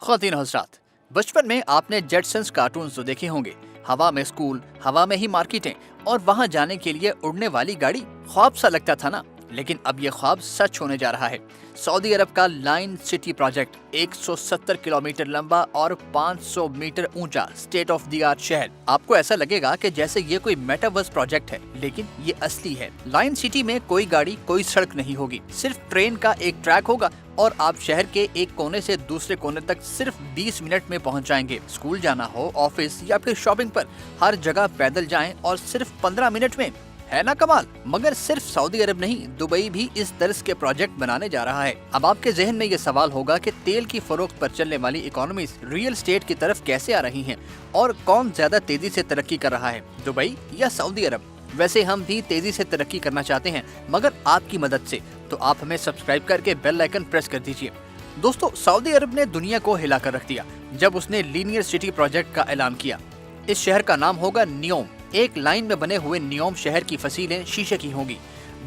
ख़वातीन हज़रात, बचपन में आपने जेटसन्स कार्टून्स तो देखे होंगे। हवा में स्कूल, हवा में ही मार्केटें और वहाँ जाने के लिए उड़ने वाली गाड़ी। ख्वाब सा लगता था ना, लेकिन अब ये ख्वाब सच होने जा रहा है। सऊदी अरब का लाइन सिटी प्रोजेक्ट 170 किलोमीटर लंबा और 500 मीटर ऊंचा स्टेट ऑफ द आर्ट शहर। आपको ऐसा लगेगा कि जैसे ये कोई मेटावर्स प्रोजेक्ट है, लेकिन ये असली है। लाइन सिटी में कोई गाड़ी, कोई सड़क नहीं होगी, सिर्फ ट्रेन का एक ट्रैक होगा और आप शहर के एक कोने से दूसरे कोने तक सिर्फ 20 मिनट में पहुंच जाएंगे। स्कूल जाना हो, ऑफिस या फिर शॉपिंग पर, हर जगह पैदल जाएं और सिर्फ 15 मिनट में। है ना कमाल। मगर सिर्फ सऊदी अरब नहीं, दुबई भी इस तरह के प्रोजेक्ट बनाने जा रहा है। अब आपके जहन में ये सवाल होगा कि तेल की फरोख्त पर चलने वाली इकोनॉमीज रियल एस्टेट की तरफ कैसे आ रही हैं और कौन ज्यादा तेजी से तरक्की कर रहा है, दुबई या सऊदी अरब। वैसे हम भी तेजी से तरक्की करना चाहते हैं, मगर आपकी मदद से। तो आप हमें सब्सक्राइब करके बेल आइकन प्रेस कर दीजिए। दोस्तों, सऊदी अरब ने दुनिया को हिला कर रख दिया जब उसने लीनियर सिटी प्रोजेक्ट का ऐलान किया। इस शहर का नाम होगा नियोम। एक लाइन में बने हुए नियोम शहर की फसीलें शीशे की होंगी।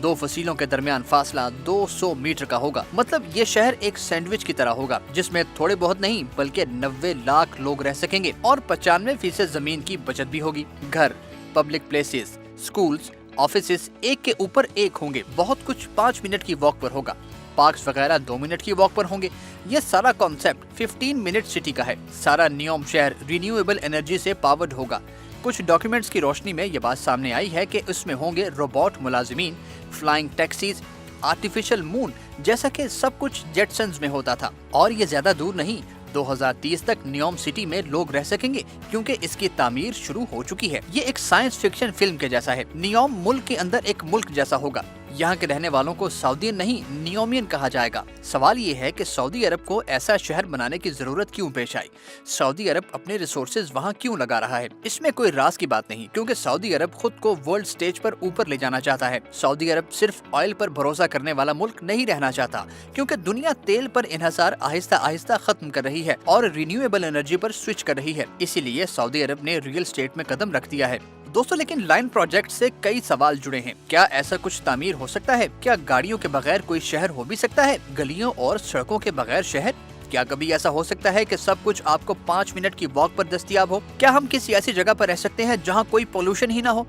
दो फसीलों के दरमियान फासला 200 मीटर का होगा। मतलब ये शहर एक सैंडविच की तरह होगा, जिसमें थोड़े बहुत नहीं बल्कि 90 लाख लोग रह सकेंगे और 95% जमीन की बचत भी होगी। घर, पब्लिक प्लेसेस, स्कूल्स, ऑफिसेस एक के ऊपर एक होंगे। बहुत कुछ 5 मिनट की वॉक पर होगा। पार्क्स वगैरह 2 मिनट की वॉक पर होंगे। ये सारा कॉन्सेप्ट 15 मिनट सिटी का है। सारा नियोम शहर रिन्यूएबल एनर्जी से पावर्ड होगा। कुछ डॉक्यूमेंट्स की रोशनी में ये बात सामने आई है कि उसमें होंगे रोबोट मुलाजिमीन, फ्लाइंग टैक्सीज, आर्टिफिशियल मून, जैसा कि सब कुछ जेटसन्स में होता था। और ये ज्यादा दूर नहीं, 2030 तक नियोम सिटी में लोग रह सकेंगे, क्योंकि इसकी तामीर शुरू हो चुकी है। ये एक साइंस फिक्शन फिल्म के जैसा है। नियोम मुल्क के अंदर एक मुल्क जैसा होगा। यहाँ के रहने वालों को सऊदीन नहीं, नियोमियन कहा जाएगा। सवाल ये है कि सऊदी अरब को ऐसा शहर बनाने की जरूरत क्यों पेश आई? सऊदी अरब अपने रिसोर्सेज वहाँ क्यों लगा रहा है? इसमें कोई राज की बात नहीं, क्योंकि सऊदी अरब खुद को वर्ल्ड स्टेज पर ऊपर ले जाना चाहता है। सऊदी अरब सिर्फ ऑयल पर भरोसा करने वाला मुल्क नहीं रहना चाहता, क्योंकि दुनिया तेल पर इन्हिसार आहिस्ता आहिस्ता खत्म कर रही है और रिन्यूएबल एनर्जी पर स्विच कर रही है। इसीलिए सऊदी अरब ने रियल एस्टेट में कदम रख दिया है। दोस्तों, लेकिन लाइन प्रोजेक्ट से कई सवाल जुड़े हैं। क्या ऐसा कुछ तामीर हो सकता है? क्या गाड़ियों के बगैर कोई शहर हो भी सकता है? गलियों और सड़कों के बगैर शहर? क्या कभी ऐसा हो सकता है कि सब कुछ आपको 5 मिनट की वॉक पर दस्तयाब हो? क्या हम किसी ऐसी जगह पर रह सकते हैं जहां कोई पोल्यूशन ही ना हो?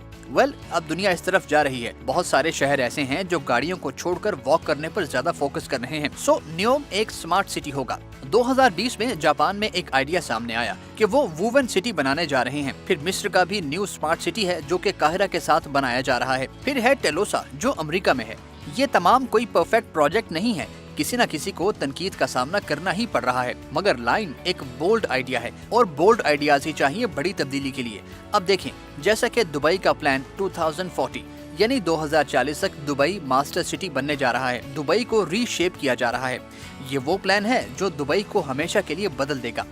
अब दुनिया इस तरफ जा रही है। बहुत सारे शहर ऐसे हैं जो गाड़ियों को छोड़कर वॉक करने पर ज्यादा फोकस कर रहे हैं। नियोम एक स्मार्ट सिटी होगा। 2020 में जापान में एक आइडिया सामने आया कि वो वुवन सिटी बनाने जा रहे हैं। फिर मिस्र का भी न्यू स्मार्ट सिटी है जो कि काहिरा के साथ बनाया जा रहा है। फिर है टेलोसा जो अमेरिका में है। ये तमाम कोई परफेक्ट प्रोजेक्ट नहीं है। किसी न किसी को तनकीद का सामना करना ही पड़ रहा है, मगर लाइन एक बोल्ड आइडिया है और बोल्ड आइडियाज ही चाहिए बड़ी तब्दीली के लिए। अब देखें, जैसा कि दुबई का प्लान 2040 यानी 2040 तक दुबई मास्टर सिटी बनने जा रहा है। दुबई को रीशेप किया जा रहा है। ये वो प्लान है जो दुबई को हमेशा के लिए बदल देगा।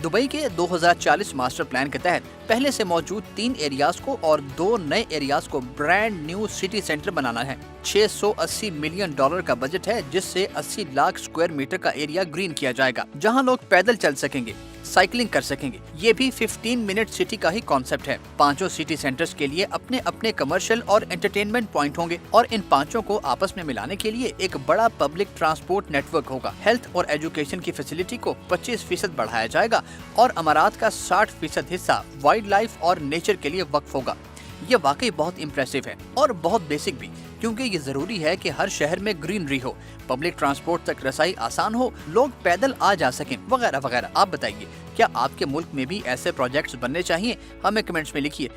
दुबई के 2040 मास्टर प्लान के तहत पहले से मौजूद 3 एरियाज को और 2 नए एरियाज को ब्रांड न्यू सिटी सेंटर बनाना है। $680 मिलियन का बजट है, जिससे 80 लाख स्क्वायर मीटर का एरिया ग्रीन किया जाएगा, जहां लोग पैदल चल सकेंगे, साइकिलिंग कर सकेंगे। ये भी 15 मिनट सिटी का ही कॉन्सेप्ट है। 5 सिटी सेंटर्स के लिए अपने अपने कमर्शियल और एंटरटेनमेंट पॉइंट होंगे और इन 5 को आपस में मिलाने के लिए एक बड़ा पब्लिक ट्रांसपोर्ट नेटवर्क होगा। हेल्थ और एजुकेशन की फैसिलिटी को 25% बढ़ाया जाएगा और अमारात का 60% हिस्सा वाइल्ड लाइफ और नेचर के लिए वक्फ होगा। ये वाकई बहुत इम्प्रेसिव है और बहुत बेसिक भी, क्योंकि ये जरूरी है कि हर शहर में ग्रीनरी हो, पब्लिक ट्रांसपोर्ट तक रसाई आसान हो, लोग पैदल आ जा सकें, वगैरह वगैरह। आप बताइए, क्या आपके मुल्क में भी ऐसे प्रोजेक्ट्स बनने चाहिए? हमें कमेंट्स में लिखिए।